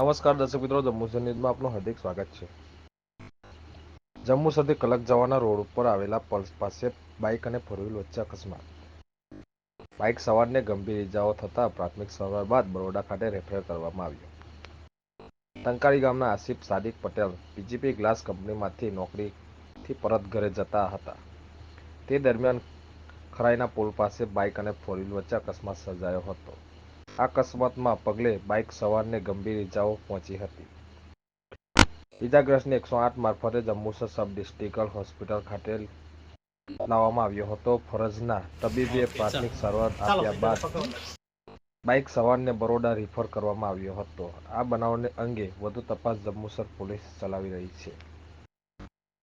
નમસ્કાર દર્શક મિત્રો, જમ્મુ ન્યૂઝમાં આપનું હાર્દિક સ્વાગત છે. જમ્મુ સાથે કલક જવાના રોડ ઉપર આવેલા પલ્સ પાસે બાઇક અને ફોર વ્હીલ વચ્ચે અકસ્માત. બાઇક સવારને ગંભીર ઇજાઓ થતાં પ્રાથમિક સારવાર બાદ બરોડા ખાતે રેફર કરવામાં આવ્યો. ટંકારી ગામના આસિફ સાદિક પટેલ પીજીપી ગ્લાસ કંપનીમાંથી નોકરીથી પરત ઘરે જતા હતા. તે દરમિયાન ખરાઈના પુલ પાસે બાઇક અને ફોર વ્હીલ વચ્ચે અકસ્માત સર્જાયો હતો. આ અકસ્માતમાં પગલે બાઇક સવારને ગંભીર ઇજાઓ પહોંચી હતી. ઇજાગ્રસ્તને 108 મારફતે જંબુસર સબ ડિસ્ટ્રિક્ટ હોસ્પિટલ ખાતે લાવવામાં આવ્યો હતો. ફરજના તબીબે પ્રાથમિક સારવાર આપ્યા બાદ બાઇક સવારને બરોડા રિફર કરવામાં આવ્યો હતો. આ બનાવને અંગે વધુ તપાસ જંબુસર પોલીસ ચલાવી રહી છે.